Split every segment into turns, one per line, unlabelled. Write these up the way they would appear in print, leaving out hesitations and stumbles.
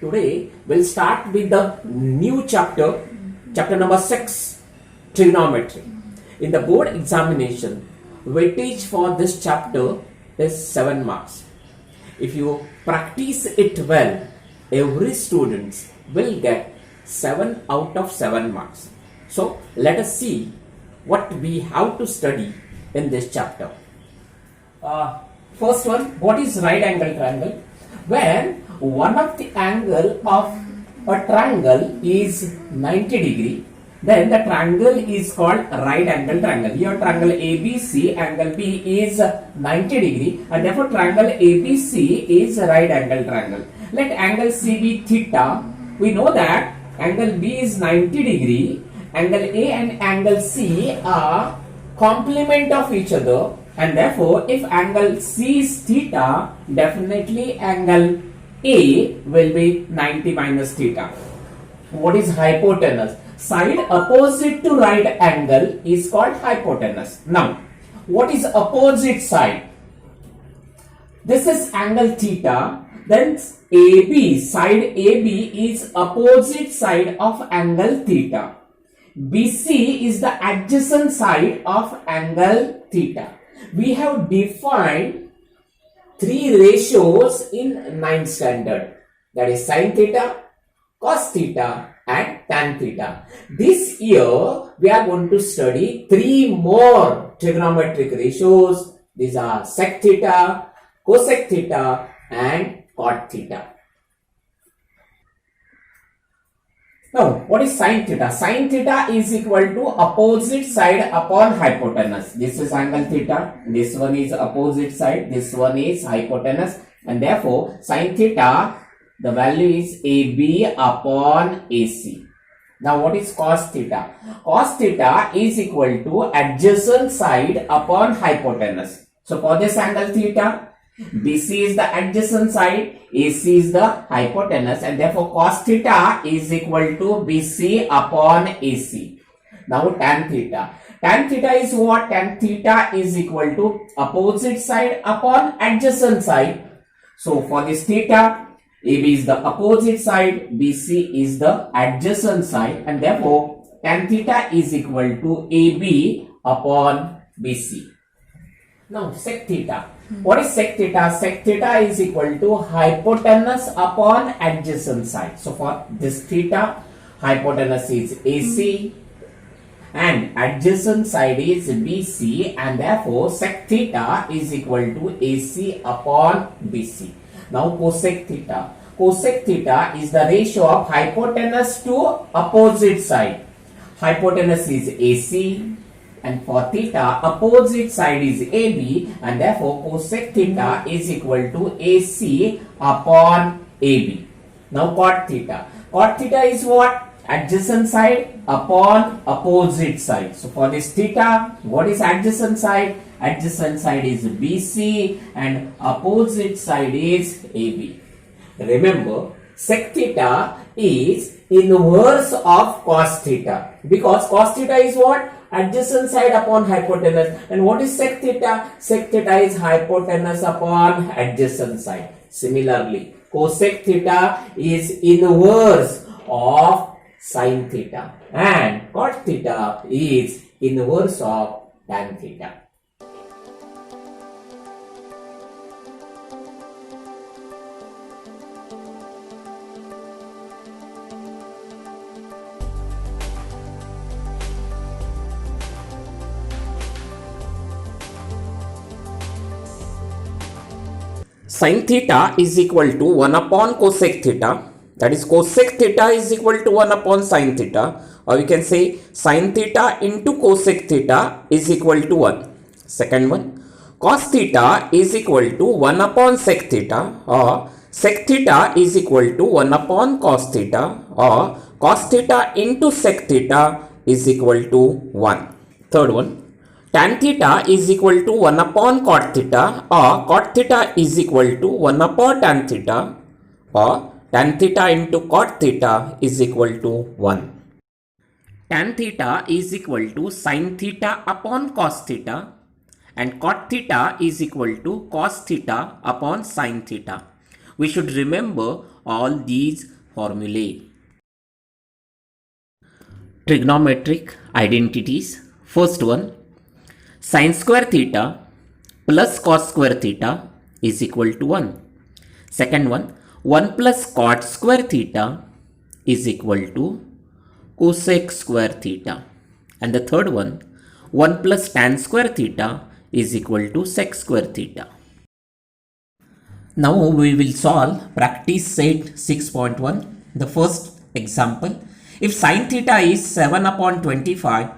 Today we'll start with the new chapter, chapter number 6, trigonometry. In the board examination, weightage for this chapter is 7 marks. If you practice it well, every student will get 7 out of 7 marks. So let us see what we have to study in this chapter. First one, what is right angle triangle? When one of the angle of a triangle is 90 degree, then the triangle is called right angle triangle. Here triangle ABC, angle B is 90 degree, and therefore triangle ABC is right angle triangle. Let angle C be theta. We know that angle B is 90 degree, angle A and angle C are complement of each other, and therefore if angle C is theta, definitely angle A will be 90 minus theta. What is hypotenuse? Side opposite to right angle is called hypotenuse. Now, what is opposite side? This is angle theta. Then AB, side AB is opposite side of angle theta. BC is the adjacent side of angle theta. We have defined 3 ratios in 9th standard. That is sin theta, cos theta and tan theta. This year we are going to study 3 more trigonometric ratios. These are sec theta, cosec theta and cot theta. Now, what is sin theta? Sin theta is equal to opposite side upon hypotenuse. This is angle theta. This one is opposite side. This one is hypotenuse. And therefore, sin theta, the value is AB upon AC. Now, what is cos theta? Cos theta is equal to adjacent side upon hypotenuse. So, for this angle theta, BC is the adjacent side, AC is the hypotenuse, and therefore cos theta is equal to BC upon AC. Now tan theta. Tan theta is what? Tan theta is equal to opposite side upon adjacent side. So for this theta, AB is the opposite side, BC is the adjacent side, and therefore tan theta is equal to AB upon BC. Now sec theta. What is sec theta? Sec theta is equal to hypotenuse upon adjacent side. So for this theta, hypotenuse is AC and adjacent side is BC, and therefore sec theta is equal to AC upon BC. Now cosec theta. Cosec theta is the ratio of hypotenuse to opposite side. Hypotenuse is AC. And for theta, opposite side is AB, and therefore cosec theta is equal to AC upon AB. Now cot theta. Cot theta is what? Adjacent side upon opposite side. So for this theta, what is adjacent side? Adjacent side is BC and opposite side is AB. Remember, sec theta is inverse of cos theta, because cos theta is what? Adjacent side upon hypotenuse. And what is sec theta? Sec theta is hypotenuse upon adjacent side. Similarly, cosec theta is inverse of sin theta, and cot theta is inverse of tan theta. Sin theta is equal to 1 upon cosec theta. That is, cosec theta is equal to 1 upon sin theta. Or we can say sin theta into cosec theta is equal to 1. Second one, cos theta is equal to 1 upon sec theta, or sec theta is equal to 1 upon cos theta, or cos theta into sec theta is equal to 1. Third one, tan theta is equal to 1 upon cot theta, or cot theta is equal to 1 upon tan theta, or tan theta into cot theta is equal to 1. Tan theta is equal to sin theta upon cos theta, and cot theta is equal to cos theta upon sin theta. we should remember all these formulae. Trigonometric identities. First one, sin square theta plus cos square theta is equal to 1. Second one, 1 plus cot square theta is equal to cosec square theta. And the third one, 1 plus tan square theta is equal to sec square theta. Now we will solve practice set 6.1. The first example, if sin theta is 7 upon 25,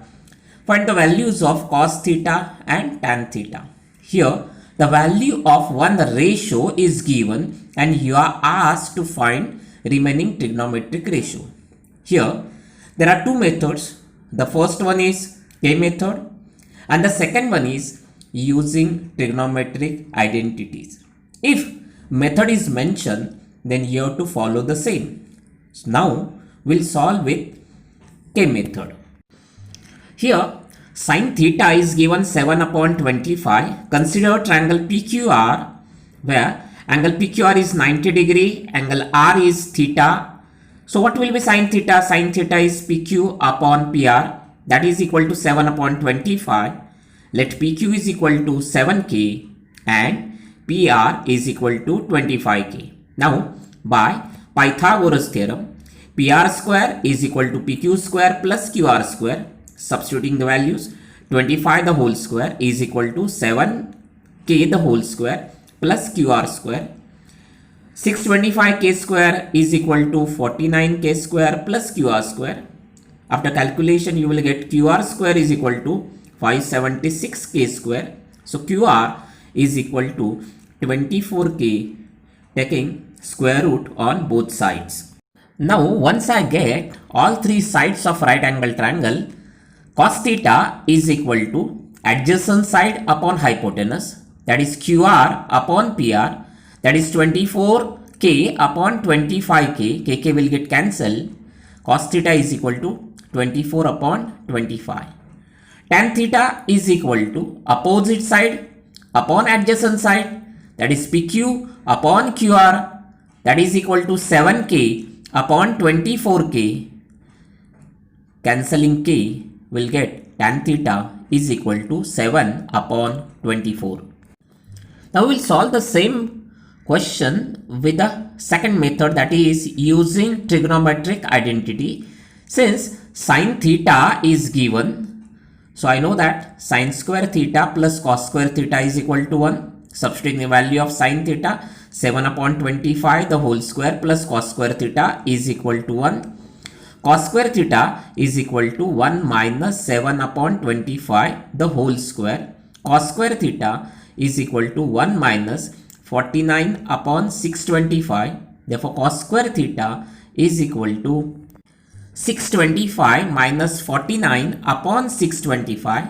find the values of cos theta and tan theta. Here the value of one ratio is given and you are asked to find remaining trigonometric ratio. Here there are two methods. The first one is K method and the second one is using trigonometric identities. If method is mentioned, then you have to follow the same. So now we'll solve with K method. Here sin theta is given 7 upon 25. Consider triangle PQR where angle PQR is 90 degree, angle R is theta. So what will be sin theta? Sin theta is PQ upon PR, that is equal to 7 upon 25. Let PQ is equal to 7K and PR is equal to 25K. Now by Pythagoras theorem, PR square is equal to PQ square plus QR square. Substituting the values, 25 the whole square is equal to 7K the whole square plus QR square. 625K square is equal to 49K square plus QR square. After calculation you will get QR square is equal to 576K square. So QR is equal to 24K, taking square root on both sides. Now once I get all three sides of right angle triangle, cos theta is equal to adjacent side upon hypotenuse, that is QR upon PR, that is 24K upon 25K, KK will get cancelled. Cos theta is equal to 24 upon 25. Tan theta is equal to opposite side upon adjacent side, that is PQ upon QR, that is equal to 7K upon 24K. Cancelling K will get tan theta is equal to 7 upon 24. Now we will solve the same question with the second method, that is using trigonometric identity. Since sin theta is given, so I know that sin square theta plus cos square theta is equal to 1. Substituting the value of sin theta, 7 upon 25 the whole square plus cos square theta is equal to 1. Cos square theta is equal to 1 minus 7 upon 25 the whole square. Cos square theta is equal to 1 minus 49 upon 625. Therefore cos square theta is equal to 625 minus 49 upon 625.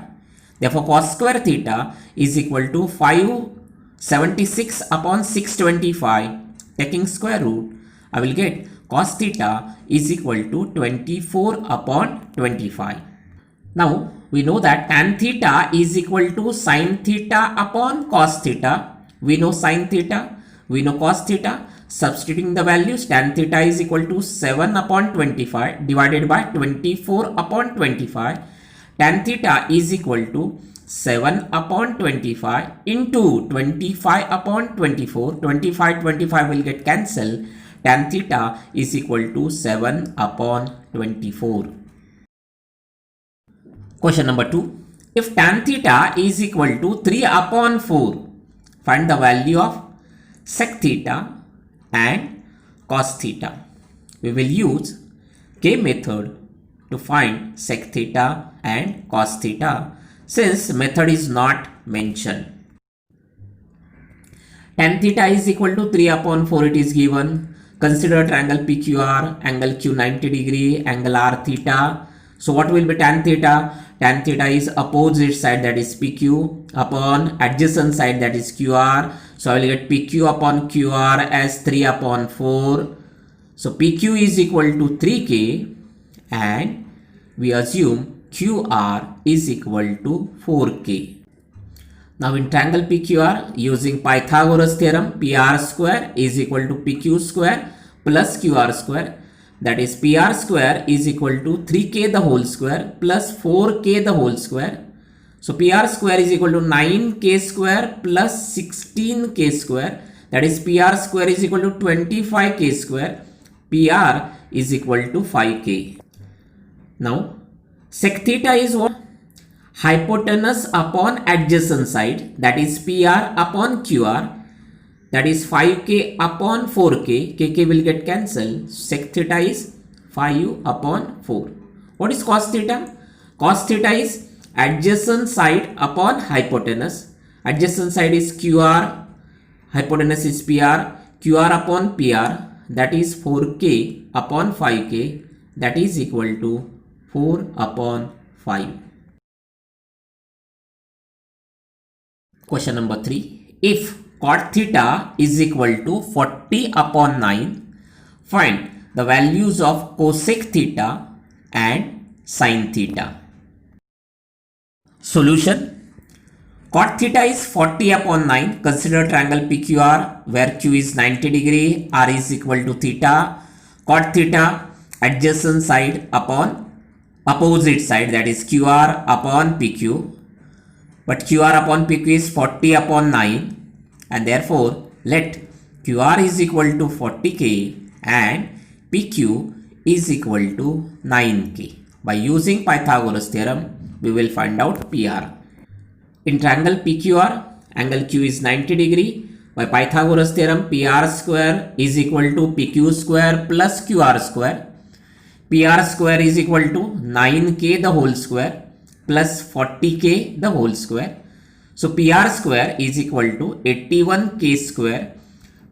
Therefore cos square theta is equal to 576 upon 625. Taking square root, I will get cos theta is equal to 24 upon 25. Now we know that tan theta is equal to sin theta upon cos theta. We know sin theta, we know cos theta. Substituting the values, tan theta is equal to 7 upon 25 divided by 24 upon 25. Tan theta is equal to 7 upon 25 into 25 upon 24. 25 will get cancelled. Tan theta is equal to 7 upon 24. Question number 2. If tan theta is equal to 3 upon 4, find the value of sec theta and cos theta. We will use K method to find sec theta and cos theta since method is not mentioned. Tan theta is equal to 3 upon 4 it is given. Consider triangle PQR, angle Q 90 degree, angle R theta. So what will be tan theta? Tan theta is opposite side, that is PQ, upon adjacent side, that is QR. So I will get PQ upon QR as 3 upon 4. So PQ is equal to 3K and we assume QR is equal to 4K. Now in triangle PQR, using Pythagoras theorem, PR square is equal to PQ square plus QR square. That is PR square is equal to 3k the whole square plus 4k the whole square. So PR square is equal to 9k square plus 16k square. That is PR square is equal to 25k square. PR is equal to 5k. Now sec theta is what? Hypotenuse upon adjacent side, that is PR upon QR, that is 5k upon 4k, kk will get cancelled. Sec theta is 5 upon 4. What is cos theta? Cos theta is adjacent side upon hypotenuse. Adjacent side is QR, hypotenuse is PR, QR upon PR, that is 4k upon 5k, that is equal to 4 upon 5. Question number 3. If cot theta is equal to 40 upon 9, find the values of cosec theta and sin theta. Solution. Cot theta is 40 upon 9. Consider triangle PQR where Q is 90 degree, R is equal to theta. Cot theta adjacent side upon opposite side, that is QR upon PQ. But QR upon PQ is 40 upon 9, and therefore let QR is equal to 40k and PQ is equal to 9k. By using Pythagoras theorem, we will find out PR. In triangle PQR, angle Q is 90 degree. By Pythagoras theorem, PR square is equal to PQ square plus QR square. PR square is equal to 9k the whole square plus 40k the whole square. So PR square is equal to 81k square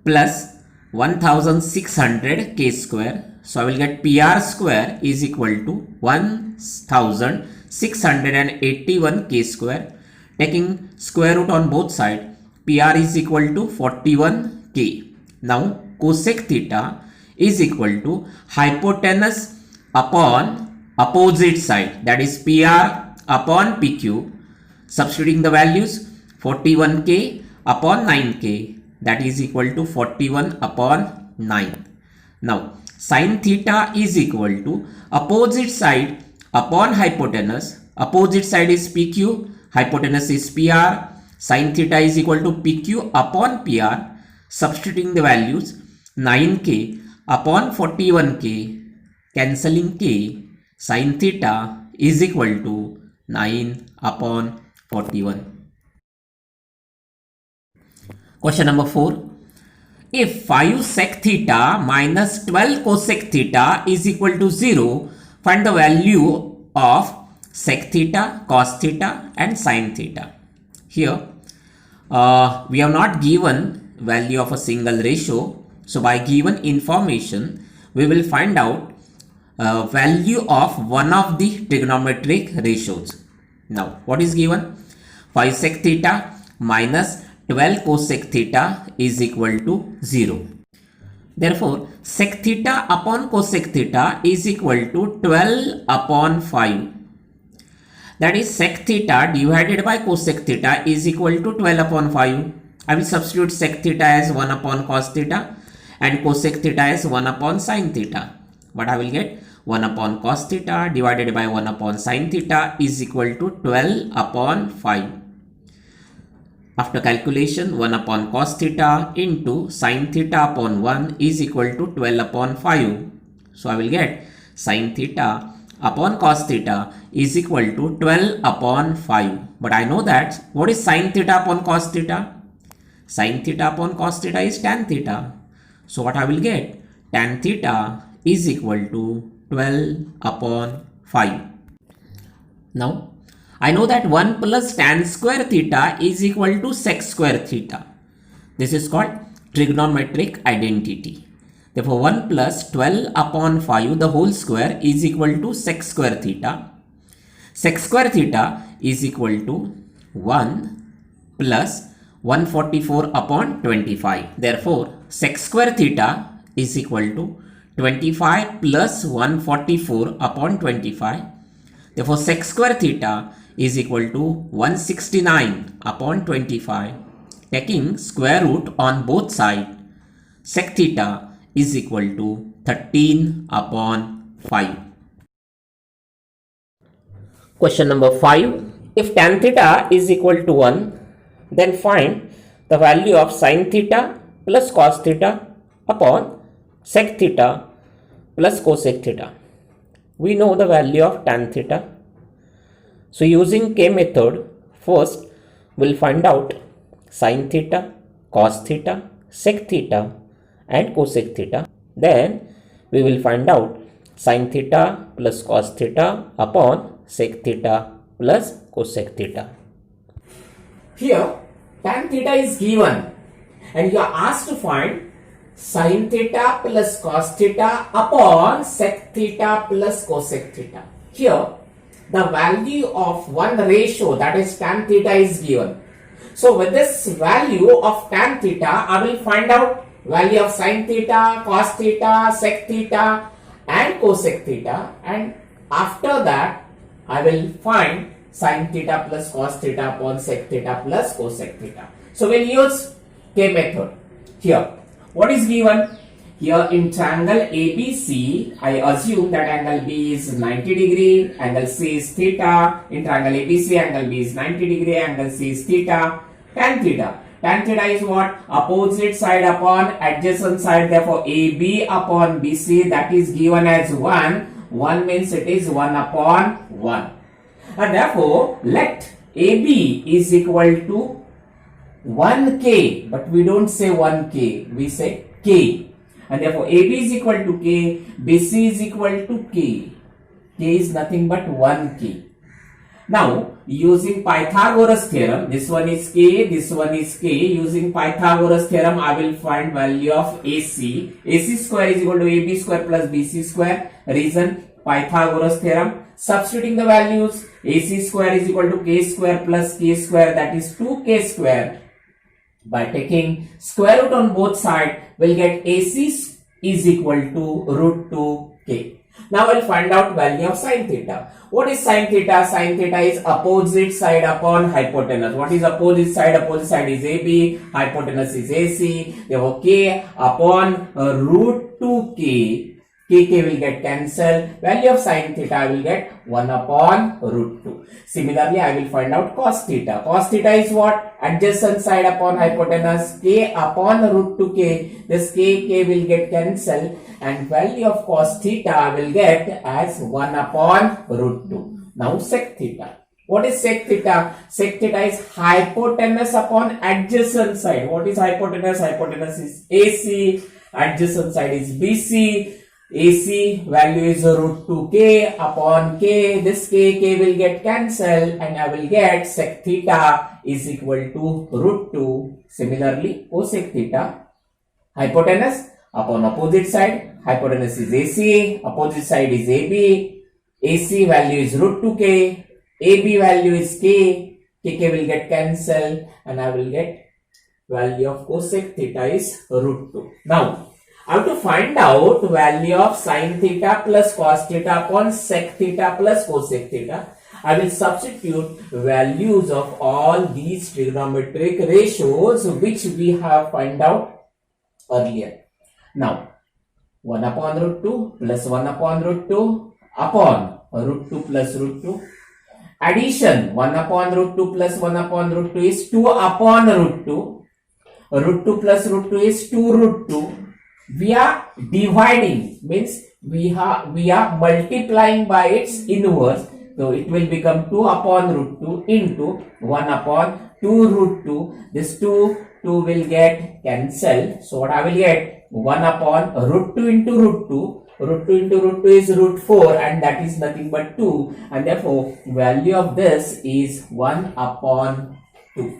plus 1600k square. So I will get PR square is equal to 1681k square. Taking square root on both sides, PR is equal to 41k. Now cosec theta is equal to hypotenuse upon opposite side, that is PR upon PQ. Substituting the values, 41k upon 9k, that is equal to 41 upon 9. Now sin theta is equal to opposite side upon hypotenuse. Opposite side is PQ, hypotenuse is PR. Sin theta is equal to PQ upon PR. Substituting the values, 9k upon 41k, cancelling k, sin theta is equal to 9 upon 41. Question number 4. If 5 sec theta minus 12 cosec theta is equal to 0, find the value of sec theta, cos theta and sin theta. Here we have not given value of a single ratio. So by given information, we will find out value of one of the trigonometric ratios. Now what is given? 5 sec theta minus 12 cosec theta is equal to 0. Therefore sec theta upon cosec theta is equal to 12 upon 5. That is sec theta divided by cosec theta is equal to 12 upon 5. I will substitute sec theta as 1 upon cos theta and cosec theta as 1 upon sin theta. What I will get? 1 upon cos theta divided by 1 upon sin theta is equal to 12 upon 5. After calculation, 1 upon cos theta into sin theta upon 1 is equal to 12 upon 5. So I will get sin theta upon cos theta is equal to 12 upon 5. But I know that what is sin theta upon cos theta? Sin theta upon cos theta is tan theta. So what I will get? Tan theta is equal to 12 upon 5. Now I know that 1 plus tan square theta is equal to sec square theta. This is called trigonometric identity. Therefore 1 plus 12 upon 5 the whole square is equal to sec square theta. Sec square theta is equal to 1 plus 144 upon 25. Therefore sec square theta is equal to 25 plus 144 upon 25. Therefore sec square theta is equal to 169 upon 25. Taking square root on both sides, sec theta is equal to 13 upon 5. Question number 5. If tan theta is equal to 1, then find the value of sin theta plus cos theta upon sec theta plus cosec theta. We know the value of tan theta. So using K method, first we'll find out sin theta, cos theta, sec theta and cosec theta. Then we will find out sin theta plus cos theta upon sec theta plus cosec theta. Here tan theta is given and you are asked to find sin theta plus cos theta upon sec theta plus cosec theta. Here the value of one ratio, that is tan theta, is given. So with this value of tan theta, I will find out value of sin theta, cos theta, sec theta and cosec theta, and after that I will find sin theta plus cos theta upon sec theta plus cosec theta. So we'll use K method. Here what is given? Here in triangle ABC, I assume that angle B is 90 degree, angle C is theta. In triangle ABC, angle B is 90 degree, angle C is theta. Tan theta. Tan theta is what? Opposite side upon adjacent side. Therefore, AB upon BC, that is given as 1. 1 means it is 1 upon 1. And therefore, let AB is equal to 1K. But we don't say 1K. We say K. And therefore, AB is equal to K, BC is equal to K. K is nothing but 1K. Now, using Pythagoras theorem, this one is K, this one is K. Using Pythagoras theorem, I will find value of AC. AC square is equal to AB square plus BC square. Reason, Pythagoras theorem. Substituting the values, AC square is equal to K square plus K square, that is 2K square. By taking square root on both sides, we'll get AC is equal to root 2K. Now we'll find out value of sin theta. What is sin theta? Sin theta is opposite side upon hypotenuse. What is opposite side? Opposite side is AB, hypotenuse is AC. Therefore, K upon root 2K. K will get cancelled. Value of sin theta I will get 1 upon root 2. Similarly, I will find out cos theta. Cos theta is what? Adjacent side upon hypotenuse. K upon root 2K. This K will get cancelled. And value of cos theta I will get as 1 upon root 2. Now sec theta. What is sec theta? Sec theta is hypotenuse upon adjacent side. What is hypotenuse? Hypotenuse is AC. Adjacent side is BC. AC value is root 2K upon K. This K will get cancelled and I will get sec theta is equal to root 2. Similarly, cosec theta, hypotenuse upon opposite side. Hypotenuse is AC, opposite side is AB. AC value is root 2K. AB value is K. K will get cancelled and I will get value of cosec theta is root 2. Now, I have to find out value of sin theta plus cos theta upon sec theta plus cosec theta. I will substitute values of all these trigonometric ratios which we have found out earlier. Now, 1 upon root 2 plus 1 upon root 2 upon root 2 plus root 2. Addition, 1 upon root 2 plus 1 upon root 2 is 2 upon root 2. Root 2 plus root 2 is 2 root 2. We are dividing, means we are multiplying by its inverse. So it will become 2 upon root 2 into 1 upon 2 root 2. This 2 will get cancelled. So what I will get? 1 upon root 2 into root 2. Root 2 into root 2 is root 4 and that is nothing but 2. And therefore value of this is 1 upon 2.